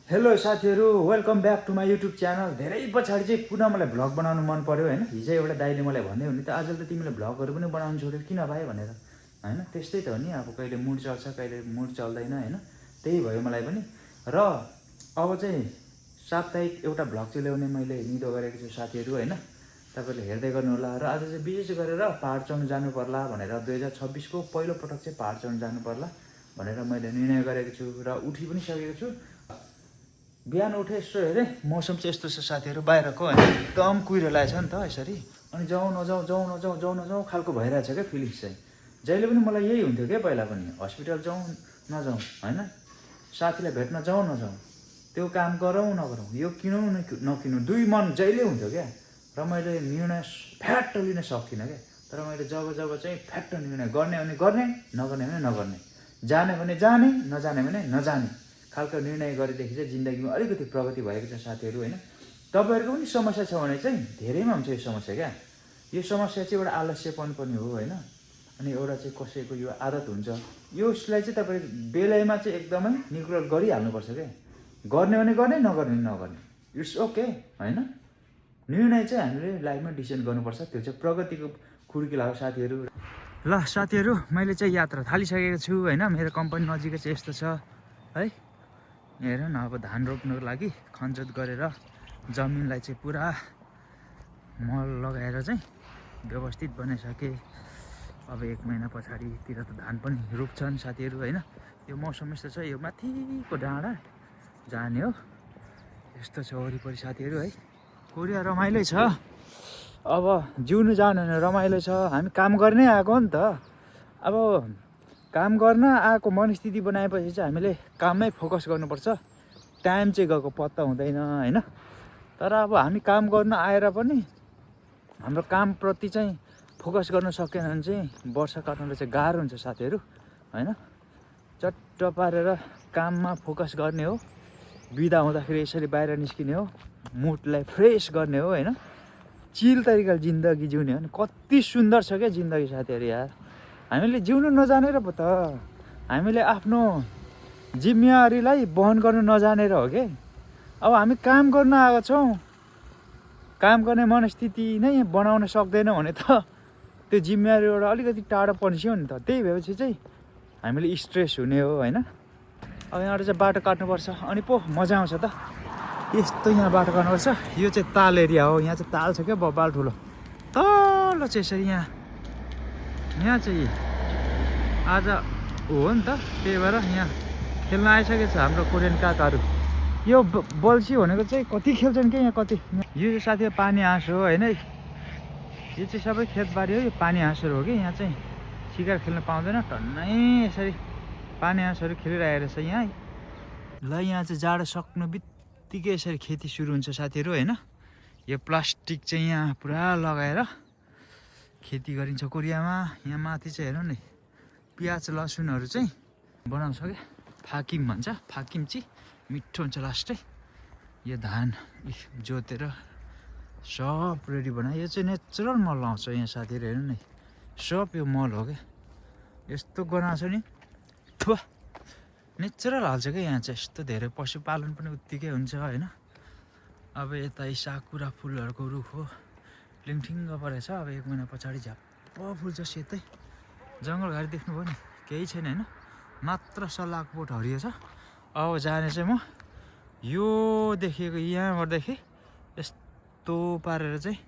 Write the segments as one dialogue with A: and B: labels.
A: Hello साथीहरू, welcome back to my YouTube channel. धेरै पछाडि चाहिँ पुनः मलाई भ्लग बनाउनु मन पर्यो होइन। हिजो एउटा दाइले मलाई भन्दै हुने त आजकल त तिमीले भ्लगहरू पनि बनाउनु छोड्यो किन भाइ भनेर होइन। त्यस्तै त हो नि, अब कहिले मुड चल्छ कहिले मुड चल्दैन होइन। त्यही भयो मलाई पनि। र अब चाहिँ साप्ताहिक एउटा भ्लग चाहिँ ल्याउने मैले निदो गरेको छु साथीहरू होइन। तपाईँहरूले हेर्दै गर्नु होला। र आज चाहिँ विशेष गरेर पहाड चढ्नु जानु पर्ला भनेर 2026को पहिलोपटक चाहिँ पहाड चढ्नु जानु पर्ला भनेर मैले निर्णय गरेको छु र उठि पनि सकेको छु। बिहान उठे यस्तो हेरेँ, मौसम चाहिँ यस्तो छ साथीहरू बाहिरको होइन, एकदम कुहिरो लागेको छ नि त यसरी। अनि जाउँ नजाउँ खालको भइरहेछ क्या फिलिङ्स चाहिँ। जहिले पनि मलाई यही हुन्थ्यो क्या पहिला पनि, हस्पिटल जाउँ नजाउँ होइन, साथीलाई भेट्न जाउँ नजाउँ, त्यो काम गरौँ नगरौँ, यो किनौँ नकिनौँ, दुई मन जहिले हुन्थ्यो क्या। र मैले निर्णय फ्याट्ट लिन सक्दिनँ क्या। तर मैले जब चाहिँ फ्याट्ट निर्णय गर्ने भने गर्ने, नगर्ने भने नगर्ने, जाने भने जाने, नजाने भने नजाने खालको निर्णय गरेदेखि चाहिँ जिन्दगीमा अलिकति प्रगति भएको छ साथीहरू होइन। तपाईँहरूको पनि समस्या छ भने चाहिँ धेरैमा हुन्छ यो समस्या क्या। यो समस्या चाहिँ एउटा आलस्यपन पनि हो होइन। अनि एउटा चाहिँ कसैको यो आदत हुन्छ, यसलाई चाहिँ तपाईँले बेलैमा चाहिँ एकदमै निग्रह गरिहाल्नुपर्छ क्या। गर्ने भने गर्ने, नगर्ने भने नगर्ने, इट्स ओके होइन। निर्णय चाहिँ हामीले लाइफमा डिसिजन गर्नुपर्छ, त्यो चाहिँ प्रगतिको खुड्किला हो साथीहरू। ल साथीहरू, मैले चाहिँ यात्रा थालिसकेको छु होइन। मेरो कम्पनी नजिकै चाहिँ यस्तो छ है। हेर न, अब धान रोप्नुको लागि खनजोत गरेर जमिनलाई चाहिँ पुरा मल लगाएर चाहिँ व्यवस्थित बनाइसके। अब 1 महिना पछाडितिर त धान पनि रोप्छन् साथीहरू होइन। यो मौसम यस्तो छ, यो माथिको डाँडा जाने हो, यस्तो छ वरिपरि साथीहरू है। कोरिया रमाइलो छ। अब जिउनु जानु भने रमाइलो छ, हामी काम गर्ने आएको हो नि त। अब काम गर्न आएको मनस्थिति बनाएपछि चाहिँ हामीले काममै फोकस गर्नुपर्छ। टाइम चाहिँ गएको पत्ता हुँदैन होइन। तर अब हामी काम गर्न आएर पनि हाम्रो कामप्रति चाहिँ फोकस गर्न सकेन भने चाहिँ वर्ष काट्नुलाई चाहिँ गाह्रो हुन्छ साथीहरू होइन। चट्ट पारेर काममा फोकस गर्ने हो, बिदा हुँदाखेरि यसरी बाहिर निस्किने हो, मुडलाई फ्रेस गर्ने हो होइन। चिल तरिकाले जिन्दगी जिउने हो नि। कति सुन्दर छ क्या जिन्दगी साथीहरू यार। हामीले जिउनु नजानेर पो त हामीले आफ्नो जिम्मेवारीलाई वहन गर्नु नजानेर हो कि। अब हामी काम गर्न आएको छौँ, काम गर्ने मनस्थिति नै बनाउन सक्दैनौँ भने त त्यो जिम्मेवारीबाट अलिकति टाढो पर्छौँ नि त। त्यही भएपछि चाहिँ हामीले स्ट्रेस हुने हो होइन। अब यहाँबाट चाहिँ बाटो काट्नुपर्छ अनि पो मजा आउँछ त। यस्तो यहाँ बाटो काट्नुपर्छ। यो चाहिँ ताल एरिया हो, यहाँ चाहिँ ताल छ क्या बबाल ठुलो। तल चाहिँ यसरी यहाँ चाहिँ आज हो नि त, त्यही भएर यहाँ खेल्न आइसकेको छ हाम्रो कोरियन काकाहरू। यो बल्छी भनेको चाहिँ कति खेल्छन् क्या यहाँ कति। यो चाहिँ साथी पानी हाँस हो होइन। यो चाहिँ सबै खेतबारी हो, यो पानी हाँसहरू हो कि। यहाँ चाहिँ सिकार खेल्न पाउँदैन, टन्नै यसरी पानी हाँसहरू खेलिरहेको रहेछ यहाँ। ल यहाँ चाहिँ जाडो सक्नु बित्तिकै यसरी खेती सुरु हुन्छ साथीहरू होइन। यो प्लास्टिक चाहिँ यहाँ पुरा लगाएर खेती गरिन्छ कोरियामा। यहाँ माथि चाहिँ हेर्नु नि, प्याज लसुनहरू चाहिँ बनाउँछ क्या, फाकिम भन्छ, फाकिम चाहिँ मिठो हुन्छ लास्टै। यो धान जोतेर सब रेडी बनायो। यो चाहिँ नेचुरल मल लाउँछ यहाँ साथीहरू हेर्नु नि, सब यो मल हो क्या। यस्तो बनाएको छ नि, ठुवा नेचुरल हाल्छ क्या यहाँ चाहिँ। यस्तो धेरै पशुपालन पनि उत्तिकै हुन्छ होइन। अब यता साकुरा फुलहरूको रुख हो, लिङठिङ्ग परेछ। अब 1 महिना पछाडि झ्याप्प फुल्छ सेतै। जङ्गलघारी देख्नुभयो नि, केही छैन होइन, मात्र सल्लाहको बोट हरियो छ। अब जाने चाहिँ म यो देखिएको यहाँबाटदेखि यस्तो पारेर चाहिँ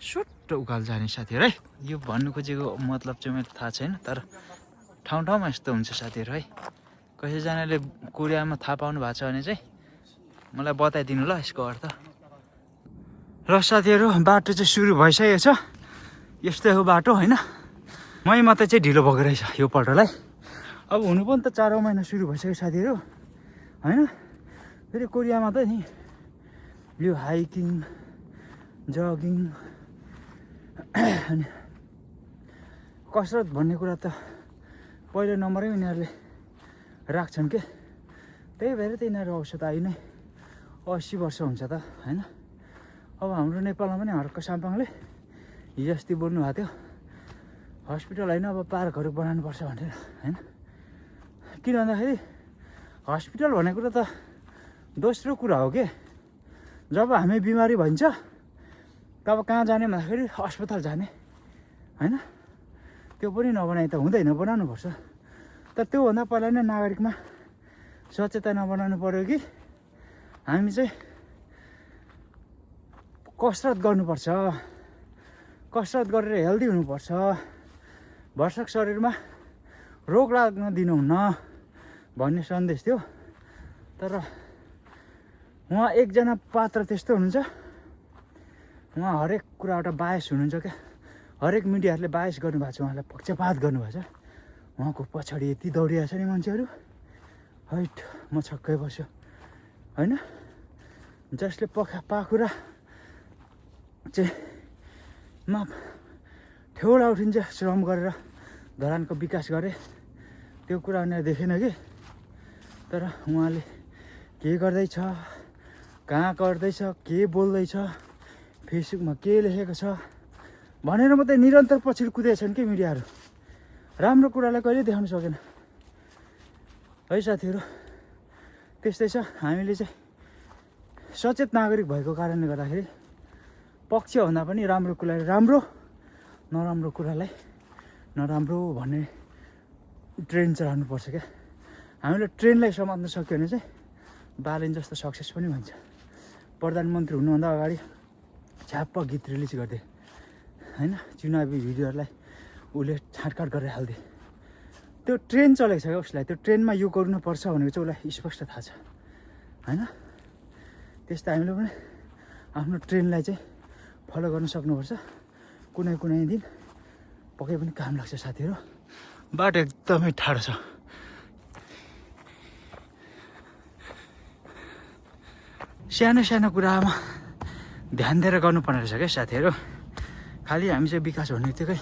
A: सुट्ट उकालो जाने साथीहरू है। यो भन्नु खोजेको मतलब चाहिँ मैले थाहा छैन, तर ठाउँ ठाउँमा यस्तो हुन्छ साथीहरू है। कसैजनाले कोरियामा थाहा पाउनु भएको छ भने चाहिँ मलाई बताइदिनु ल यसको अर्थ। र साथीहरू बाटो चाहिँ सुरु भइसकेको छ। यस्तै हो बाटो होइन। मै मात्रै चाहिँ ढिलो भएको रहेछ यो पल्टलाई। अब हुनु पनि त 4औँ महिना सुरु भइसक्यो साथीहरू होइन। फेरि कोरियामा त नि यो हाइकिङ जगिङ अनि कसरत भन्ने कुरा त पहिलो नम्बरै उनीहरूले राख्छन् के। त्यही भएर त यिनीहरू औषध आइ नै 80 वर्ष हुन्छ त होइन। अब हाम्रो नेपालमा पनि हर्क साम्पाङले हिजो अस्ति बोल्नु भएको थियो, हस्पिटल होइन अब पार्कहरू बनाउनुपर्छ भनेर होइन। किन भन्दाखेरि हस्पिटल भनेको त दोस्रो कुरा हो कि जब हामी बिमारी भइन्छ तब कहाँ जाने भन्दाखेरि अस्पताल जाने होइन। त्यो पनि नबनाइ त हुँदैन, बनाउनुपर्छ। तर त्योभन्दा पहिला नै नागरिकमा सचेतना बनाउनु पऱ्यो कि हामी चाहिँ कसरत गर्नुपर्छ, कसरत गरेर हेल्दी हुनुपर्छ, भरसक शरीरमा रोग लाग्न दिनुहुन्न भन्ने सन्देश थियो। तर उहाँ एकजना पात्र त्यस्तो हुनुहुन्छ, उहाँ हरेक कुरा एउटा बायस हुनुहुन्छ क्या। हरेक मिडियाहरूले बायस गर्नुभएको छ, उहाँलाई पक्षपात गर्नुभएको छ। उहाँको पछाडि यति दौडिरहेको छ नि मान्छेहरू, हैट म छक्कै बस्यो होइन। जसले पाखुरा चाहिँ मा ठेउला उठिन्छ श्रम गरेर धरानको विकास गरे, त्यो कुरा उनीहरूले देखेन कि। तर उहाँले के गर्दैछ, कहाँ गर्दैछ, के बोल्दैछ, फेसबुकमा के लेखेको छ भनेर मात्रै निरन्तर पछि कुदेछन् कि मिडियाहरू। राम्रो कुरालाई कहिले देखाउन सकेन है साथीहरू। त्यस्तै छ, हामीले चाहिँ सचेत नागरिक भएको कारणले गर्दाखेरि पक्षभन्दा पनि राम्रो कुरालाई राम्रो, नराम्रो कुरालाई नराम्रो भन्ने ट्रेन्ड चलाउनुपर्छ क्या। हामीले ट्रेन्डलाई समात्न सक्यो भने चाहिँ बालेन जस्तो सक्सेस पनि भन्छ। प्रधानमन्त्री हुनुभन्दा अगाडि छ्याप्प गीत रिलिज गर्थे होइन, चुनावी भिडियोहरूलाई उसले छाँटकाट गरेर हाल्थे। त्यो ट्रेन्ड चलेको छ क्या उसलाई, त्यो ट्रेन्डमा यो गर्नुपर्छ भनेको चाहिँ उसलाई स्पष्ट थाहा छ होइन। त्यस्तै हामीले पनि आफ्नो ट्रेन्डलाई चाहिँ फलो गर्न सक्नुपर्छ। कुनै कुनै दिन पक्कै पनि काम लाग्छ साथीहरू। बाटो एकदमै ठाडो छ, सानो सानो कुरामा ध्यान दिएर गर्नुपर्ने रहेछ क्या साथीहरू। खालि हामी चाहिँ विकास हुने बित्तिकै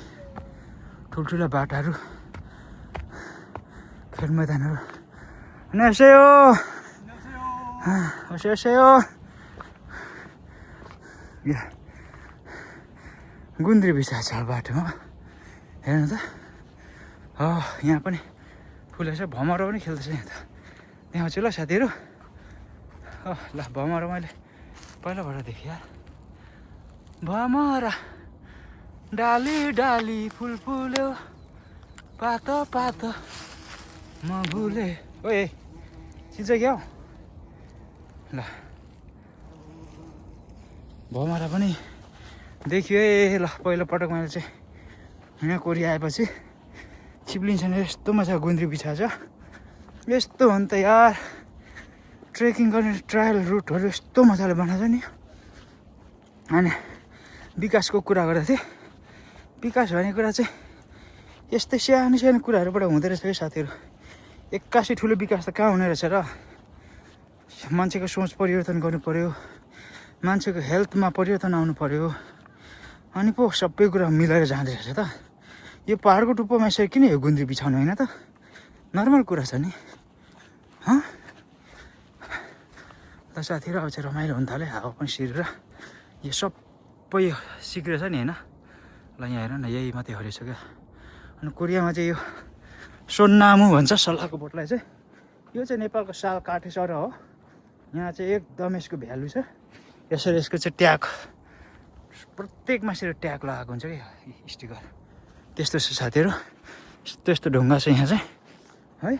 A: ठुल्ठुला बाटाहरू, खेल मैदानहरू 안녕하세요. 안녕하세요. गुन्द्री बिछा छ बाटोमा हेर्नु त। यहाँ पनि फुलेछ, भमरा पनि खेल्दैछ यहाँ त। त्यहाँ छु ल साथीहरू। ल भमरा मैले पहिलाबाट देखेँ यार। भमरा डाली डाली फुल फुल्यो, पातो पातो म भुले। ओए चिन्छ क्या हो ल, भमरा पनि देखियो है। ल पहिलोपटक मैले चाहिँ यहाँ कोरिया आएपछि चिप्लिन्छ नि यस्तो मजा गुन्द्री बिछा छ। यस्तो हो नि त यार, ट्रेकिङ गर्ने ट्रायल रुटहरू यस्तो मजाले बनाएको छ नि। अनि विकासको कुरा गर्दा थिएँ, विकास भन्ने कुरा चाहिँ यस्तै सानो सानो कुराहरूबाट हुँदो रहेछ क्या साथीहरू। एक्कासी ठुलो विकास त कहाँ हुने रहेछ र। मान्छेको सोच परिवर्तन गर्नु पऱ्यो, मान्छेको हेल्थमा परिवर्तन आउनु पऱ्यो, अनि पो सबै कुरा मिलेर जाँदो रहेछ त। यो पहाडको टुप्पोमा यसरी किन यो गुन्द्री बिछाउनु होइन त, नर्मल कुरा छ नि। ल साथीहरू अब चाहिँ रमाइलो हुन थाल्यो, हावा पनि सिरेर यो सबै सिक्रेछ नि होइन। ल यहाँ हेर न, यही मात्रै हरियो छ क्या। अनि कोरियामा चाहिँ यो सोन्नामु भन्छ सल्लाहको बोटलाई चाहिँ। यो चाहिँ नेपालको साल काठे चरा हो। यहाँ चाहिँ एकदम यसको भ्यालु छ। यसरी यसको चाहिँ ट्याग, प्रत्येक मान्छेले ट्याग लगाएको हुन्छ कि स्टिकर, त्यस्तो छ साथीहरू। यस्तो यस्तो ढुङ्गा छ यहाँ चाहिँ है।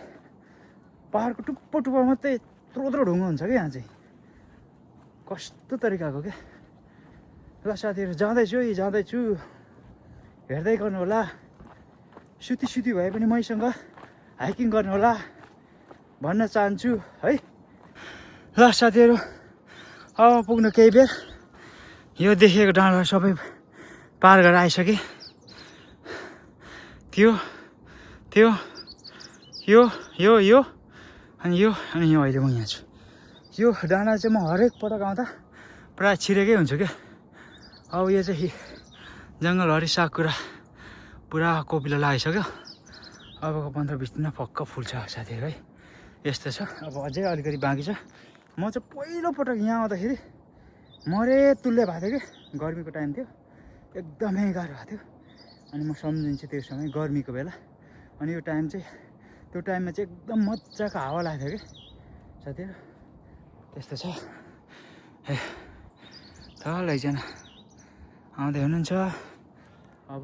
A: पहाडको टुप्पो टुप्पो मात्रै यत्रो यत्रो ढुङ्गा हुन्छ क्या यहाँ चाहिँ, कस्तो तरिकाको क्या। ल साथीहरू जाँदैछु है, जाँदैछु, हेर्दै गर्नु होला। सुती भए पनि मैसँग हाइकिङ गर्नु होला भन्न चाहन्छु है। ल साथीहरू अब पुग्नु केही बेर, यो देखेको डाँडा सबै पार गरेर आइसकेँ। त्यो त्यो यो यो यो अनि यो अनि यो अहिले म यहाँ छु। यो डाँडा चाहिँ म हरेक पटक आउँदा प्रायः छिरेकै हुन्छु क्या। अब यो चाहिँ जङ्गलभरि साकुरा पुरा कोपिला लगाइसक्यो। अबको 15-20 दिनमा पक्का फुल्छ साथीहरू है। यस्तो छ, अब अझै अलिकति बाँकी छ। म चाहिँ पहिलोपटक यहाँ आउँदाखेरि मरे तुल्य भएको थियो कि, गर्मीको टाइम थियो, एकदमै गाह्रो भएको थियो। अनि म सम्झिन्छु त्यो समय गर्मीको बेला। अनि यो टाइम चाहिँ, त्यो टाइममा चाहिँ एकदम मजाको हावा लागेको थियो कि साथीहरू। त्यस्तो छ। ए तल एकजना आउँदै हुनुहुन्छ। अब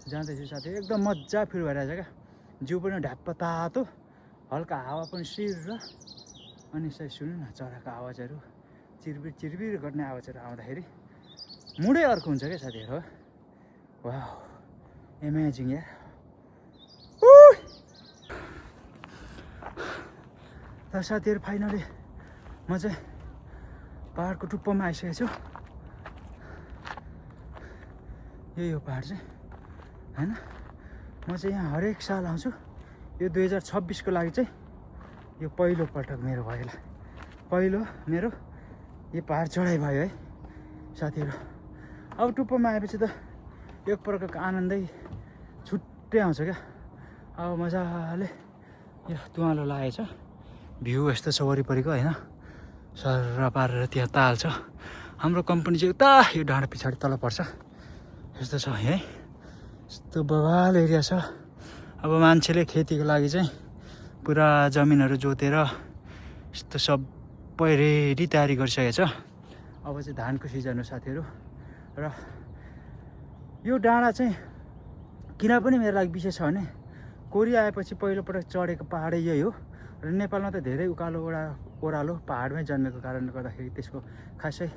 A: जाँदैछु साथी, एकदम मजा फिल भइरहेछ क्या। जिउ पनि ढ्याप्प तातो, हल्का हावा पनि सिर, अनि यसरी सुन्नु न चराको आवाजहरू, चिरबिर चिरबिर गर्ने आवाजहरू आउँदाखेरि मुडै अर्को हुन्छ क्या साथीहरू। वाह एमेजिङ यार। र साथीहरू फाइनली म चाहिँ पहाडको टुप्पोमा आइसकेको छु। यही हो पहाड चाहिँ होइन। म चाहिँ यहाँ हरेक साल आउँछु। यो 2026 को लागि चाहिँ यो पहिलो पटक मेरो भयो होला, पहिलो मेरो यो पहाड चढाइ भयो है साथीहरू। अब टुप्पोमा आएपछि त एक प्रकारको आनन्दै छुट्टै आउँछ क्या। अब मजाले यो तुवालो लागेछ, भ्यू यस्तो छ वरिपरिको होइन, सर पारेर त्यहाँ ताल छ। हाम्रो कम्पनी चाहिँ उता यो डाँडा पछाडि तल पर्छ, यस्तो छ है। यस्तो बवाल एरिया छ। अब मान्छेले खेतीको लागि चाहिँ पुरा जमिनहरू जोतेर यस्तो सबै रेडी तयारी गरिसकेको छ। अब चाहिँ धानको सिजन हो साथीहरू। र यो डाँडा चाहिँ किन पनि मेरो लागि विशेष छ भने, कोरिया आएपछि पहिलोपटक चढेको पहाडै यही हो। र नेपालमा त धेरै उकालो ओह्रालो पहाडमै जन्मेको कारणले गर्दाखेरि त्यसको खासै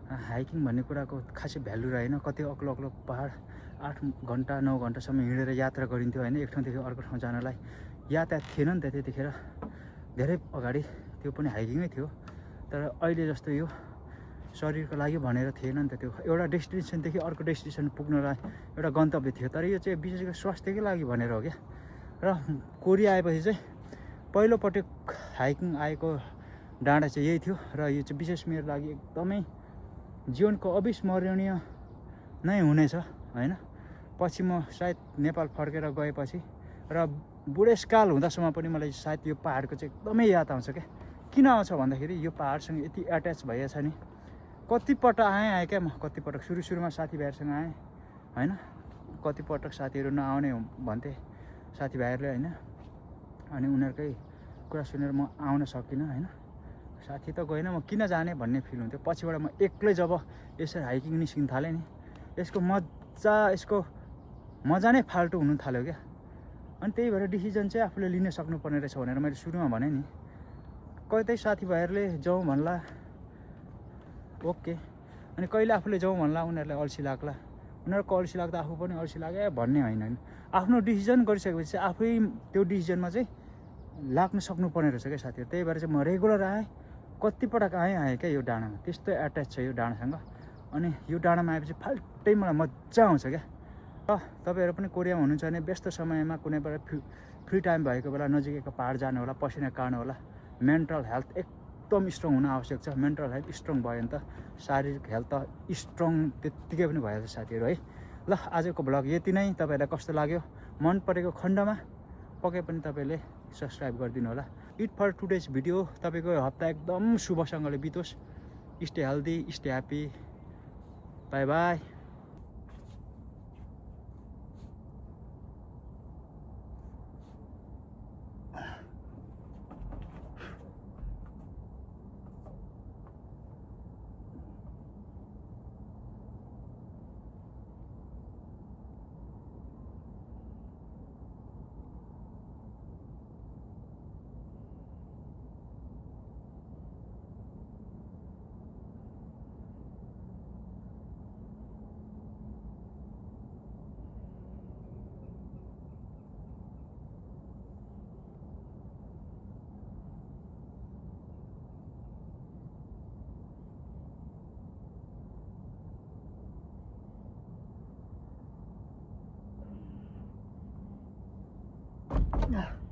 A: हाइकिङ भन्ने कुराको खासै भ्यालु रहेन। कति अग्लो अग्लो पहाड 8 घन्टा 9 घन्टासम्म हिँडेर यात्रा गरिन्थ्यो होइन, एक ठाउँदेखि अर्को ठाउँ जानलाई। यातायात थिएन नि त त्यतिखेर, धेरै अगाडि त्यो पनि हाइकिङै थियो। तर अहिले जस्तो यो शरीरको लागि भनेर थिएन नि त। त्यो एउटा डेस्टिनेसनदेखि अर्को डेस्टिनेसन पुग्नलाई एउटा गन्तव्य थियो। तर यो चाहिँ विशेष गरी स्वास्थ्यकै लागि भनेर हो क्या। र कोरिया आएपछि चाहिँ पहिलोपटक हाइकिङ आएको डाँडा चाहिँ यही थियो। र यो चाहिँ विशेष मेरो लागि एकदमै जीवनको अविस्मरणीय नै हुनेछ होइन। पछि म सायद नेपाल फर्केर गएपछि र बुढेसकाल हुँदासम्म पनि मलाई सायद यो पहाडको चाहिँ एकदमै याद आउँछ क्या। किन आउँछ भन्दाखेरि यो पहाडसँग यति एट्याच भइएछ नि। कतिपटक आएँ क्या म, कतिपटक सुरुमा साथीभाइहरूसँग आएँ होइन। कतिपटक साथीहरू नआउने भन्थे साथीभाइहरूले होइन, अनि उनीहरूकै कुरा सुनेर म आउन सकिनँ होइन। साथी त गएन, म किन जाने भन्ने फिल हुन्थ्यो। पछिबाट म एक्लै जब यसरी हाइकिङ निस्किन थालेँ नि, यसको मजा नै फाल्टो हुनु थाल्यो क्या। अनि त्यही भएर डिसिजन चाहिँ आफूले लिन सक्नुपर्ने रहेछ भनेर मैले सुरुमा भने नि। कतै साथीभाइहरूले जाउँ भन्ला ओके, अनि कहिले आफूले जाउँ भन्ला उनीहरूलाई अल्छी लाग्ला। उनीहरूको अल्छी लाग्दा आफू पनि अल्छी लाग्यो भन्ने होइन। आफ्नो डिसिजन गरिसकेपछि चाहिँ आफै त्यो डिसिजनमा चाहिँ लाग्न सक्नुपर्ने रहेछ क्या साथीहरू। त्यही भएर चाहिँ म रेगुलर आएँ, कतिपटक आएँ क्या यो डाँडामा। त्यस्तो एट्याच छ यो डाँडासँग। अनि यो डाँडामा आएपछि फाल्टै मलाई मजा आउँछ क्या। र तपाईँहरू पनि कोरियामा हुनुहुन्छ भने व्यस्त समयमा कुनै बेला फ्री टाइम भएको बेला नजिकैको पहाड जानु होला, पसिना काड्नु होला। मेन्टल हेल्थ एकदम स्ट्रङ हुन आवश्यक छ। मेन्टल हेल्थ स्ट्रङ भयो भने त शारीरिक हेल्थ त स्ट्रङ त्यत्तिकै पनि भइहाल्छ साथीहरू है। ल आजको भ्लग यति नै। तपाईँहरूलाई कस्तो लाग्यो मन परेको खण्डमा पक्कै पनि तपाईँले सब्सक्राइब गरिदिनु होला। It for today's video. तपाईँको हप्ता एकदम शुभसँगले बितोस्। Stay healthy, stay happy, bye bye. Yeah.